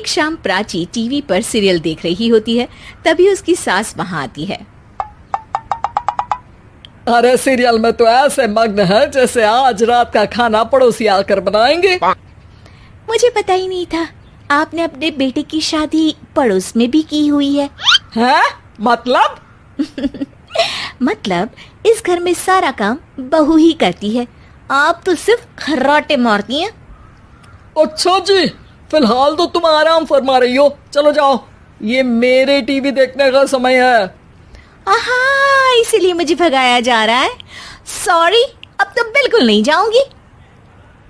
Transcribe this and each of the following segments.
एक शाम प्राची टीवी पर सीरियल देख रही होती है। तभी उसकी सास वहां आती है। अरे सीरियल में तो ऐसे मग्न है जैसे आज रात का खाना पड़ोसी आकर बनाएंगे। मुझे पता ही नहीं था आपने अपने बेटे की शादी पड़ोस में भी की हुई है। हैं? मतलब? मतलब इस घर में सारा काम बहू ही करती है, आप तो सिर्फ खर्राटे मारती हैं। अच्छा जी, फिलहाल तो तुम आराम फरमा रही हो, चलो जाओ, ये मेरे टीवी देखने का समय है। आहा, इसीलिए मुझे भगाया जा रहा है। सॉरी, अब तो बिल्कुल नहीं जाऊंगी।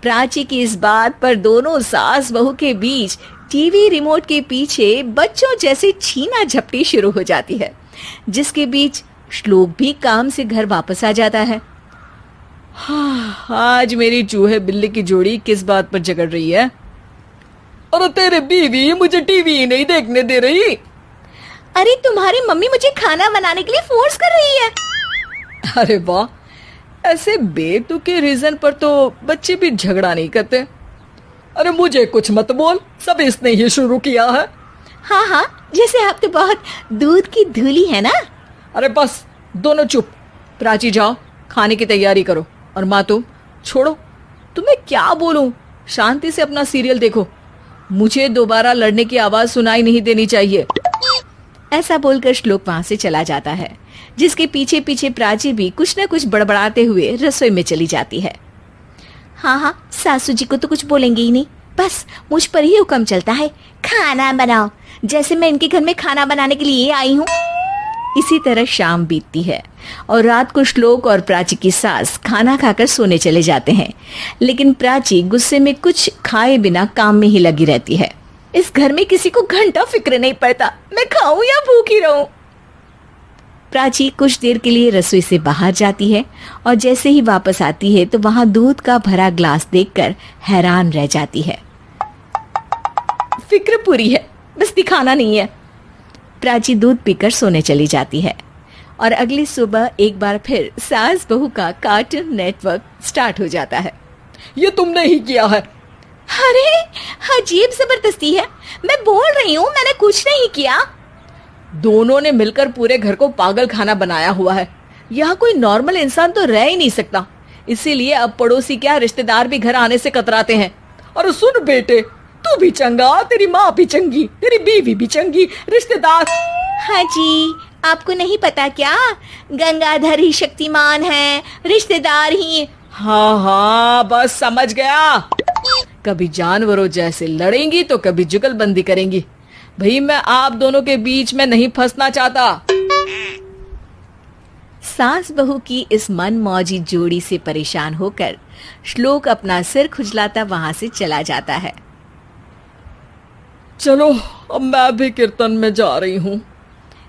प्राची की इस बात पर दोनों सास बहू के बीच टीवी रिमोट के पीछे बच्चों जैसे छीना झपटी शुरू हो जाती है, जिसके बीच श्लोक भी काम से घर वापस आ जाता है। हाँ, आज मेरी चूहे बिल्ली की जोड़ी किस बात पर झगड़ रही है? अरे तेरे बीवी मुझे टीवी ही नहीं देखने दे रही। अरे तुम्हारी मम्मी मुझे खाना बनाने के लिए फोर्स कर रही है। अरे वाह, ऐसे बेतुके रीजन पर तो बच्चे भी झगड़ा नहीं करते। अरे मुझे कुछ मत बोल, सब इसने ही शुरू किया है। हाँ हाँ, जैसे आप तो बहुत दूध की धूली है ना। अरे बस, दोनों चुप। प्राची जाओ, खाने की तैयारी करो। और माँ तुम छोड़ो, तुम्हें क्या बोलूं, शांति से अपना सीरियल देखो, मुझे दोबारा लड़ने की आवाज सुनाई नहीं देनी चाहिए। ऐसा बोलकर श्लोक वहां से चला जाता है, जिसके पीछे पीछे प्राची भी कुछ न कुछ बड़बड़ाते हुए रसोई में चली जाती है। हाँ हाँ, सासू जी को तो कुछ बोलेंगे ही नहीं, बस मुझ पर ही हुक्म चलता है, खाना बनाओ, जैसे मैं इनके घर में खाना बनाने के लिए आई हूँ। इसी तरह शाम बीतती है और रात को श्लोक और प्राची की सास खाना खाकर सोने चले जाते हैं, लेकिन प्राची गुस्से में कुछ खाए बिना काम में ही लगी रहती है। इस घर में किसी को घंटा फिक्र नहीं पड़ता, मैं खाऊं या भूखी रहूं। प्राची कुछ देर के लिए रसोई से बाहर जाती है और जैसे ही वापस आती है तो वहां दूध का भरा ग्लास देखकर हैरान रह जाती है। फिक्र पूरी है, बस दिखाना नहीं है। प्राची दूध पीकर सोने चली जाती है और अगली सुबह एक बार फिर सास बहू का कार्टून नेटवर्क स्टार्ट हो जाता है। ये तुमने ही किया है। अरे अजीब जबरदस्ती है, मैं बोल रही हूँ मैंने कुछ नहीं किया। दोनों ने मिलकर पूरे घर को पागल खाना बनाया हुआ है। यहाँ कोई नॉर्मल इंसान तो रह ही नहीं सकता, इसीलिए अब पड़ोसी क्या रिश्तेदार भी घर आने से कतराते हैं। और सुन बेटे, तू भी चंगा, तेरी माँ भी चंगी, तेरी बीवी भी चंगी, रिश्तेदार। हाँ जी, आपको नहीं पता क्या, गंगाधर ही शक्तिमान है, रिश्तेदार ही। हाँ हाँ, बस समझ गया। कभी जानवरों जैसे लड़ेंगी तो कभी जुगलबंदी करेंगी। भाई मैं आप दोनों के बीच में नहीं फंसना चाहता। सास बहू की इस मन मौजी जोड़ी से परेशान होकर श्लोक अपना सिर खुजलाता वहां से चला जाता है। चलो अब मैं भी कीर्तन में जा रही हूँ।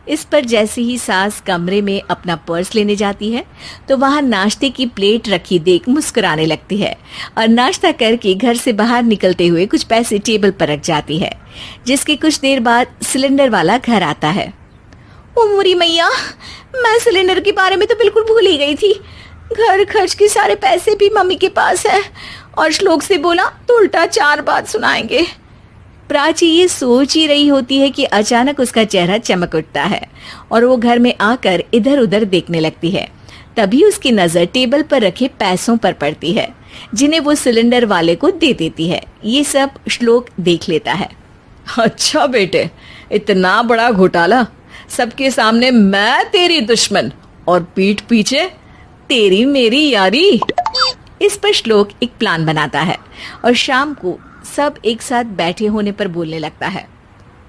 इस पर जैसे ही सास कमरे में अपना पर्स लेने जाती है तो वहां नाश्ते की प्लेट रखी देख मुस्कुराने लगती है और नाश्ता करके घर से बाहर निकलते हुए कुछ पैसे टेबल पर रख जाती है, जिसके कुछ देर बाद सिलेंडर वाला घर आता है। ओ मुरी मैया, मैं सिलेंडर के बारे में तो बिल्कुल भूल ही गई थी। घर खर्च के सारे पैसे भी मम्मी के पास है और श्लोक से बोला तो उल्टा 4 बात सुनाएंगे। प्राची ये सोच ही रही होती है कि अचानक उसका चेहरा चमक उठता है और वो घर में आकर इधर उधर देखने लगती है। तभी उसकी नजर टेबल पर रखे पैसों पर पड़ती है, जिन्हें वो सिलेंडर वाले को दे देती है। ये सब श्लोक देख लेता है। अच्छा बेटे, इतना बड़ा घोटाला, सबके सामने मैं तेरी दुश्मन और पीठ पीछे तेरी मेरी यारी। इस पर श्लोक एक प्लान बनाता है और शाम को सब एक साथ बैठे होने पर बोलने लगता है।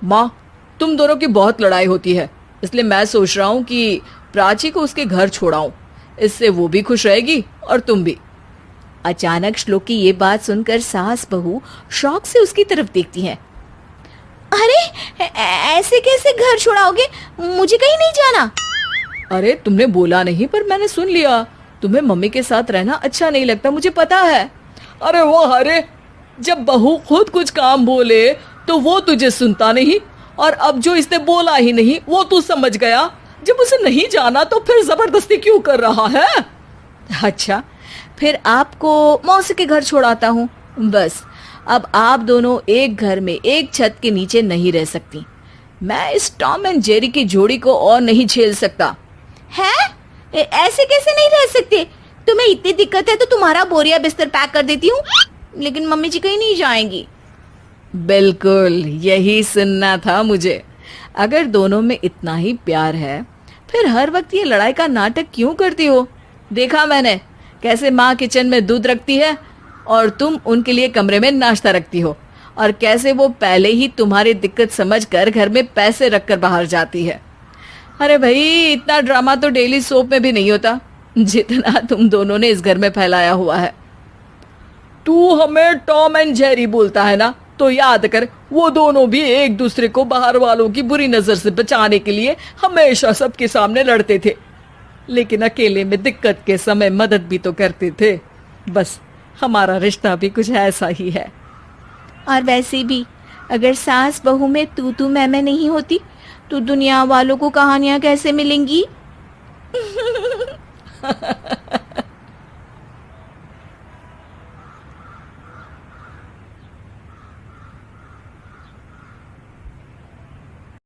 माँ, तुम दोनों की बहुत लड़ाई होती है, इसलिए मैं सोच रहा हूँ कि प्राची को उसके घर छोड़ाऊं, इससे वो भी खुश रहेगी और तुम भी। अचानक श्लोक की ये बात सुनकर सास बहू शौक से उसकी तरफ देखती हैं। अरे ऐसे कैसे घर छोड़ाओगे, मुझे कहीं नहीं जाना। अरे तुमने बोला नहीं पर मैंने सुन लिया, तुम्हें मम्मी के साथ रहना अच्छा नहीं लगता, मुझे पता है। अरे वो अरे, जब बहू खुद कुछ काम बोले तो वो तुझे सुनता नहीं, और अब जो इसने बोला ही नहीं वो तू समझ गया। जब उसे नहीं जाना तो फिर जबरदस्ती क्यों कर रहा है? अच्छा, फिर आपको मौसी के घर छोड़ाता हूँ, बस अब आप दोनों एक घर में एक छत के नीचे नहीं रह सकती। मैं इस टॉम एंड जेरी की जोड़ी को और नहीं झेल सकता। है? ऐसे कैसे नहीं रह सकते? तुम्हें इतनी दिक्कत है तो तुम्हारा बोरिया बिस्तर पैक कर देती हूँ, लेकिन मम्मी जी कहीं नहीं जाएंगी। बिल्कुल यही सुनना था मुझे। अगर दोनों में इतना ही प्यार है फिर हर वक्त ये लड़ाई का नाटक क्यों करती हो? देखा मैंने कैसे माँ किचन में दूध रखती है और तुम उनके लिए कमरे में नाश्ता रखती हो, और कैसे वो पहले ही तुम्हारी दिक्कत समझकर घर में पैसे रखकर बाहर जाती है। अरे भाई, इतना ड्रामा तो डेली सोप में भी नहीं होता जितना तुम दोनों ने इस घर में फैलाया हुआ है। तू हमें टॉम एंड जेरी बोलता है ना, तो याद कर वो दोनों भी एक दूसरे को बाहर वालों की बुरी नजर से बचाने के लिए हमेशा सबके सामने लड़ते थे, लेकिन अकेले में दिक्कत के समय मदद भी तो करते थे। बस हमारा रिश्ता भी कुछ ऐसा ही है। और वैसे भी अगर सास बहू में तू मैं नहीं होती तो दुनिया वालों को कहानियां कैसे मिलेंगी?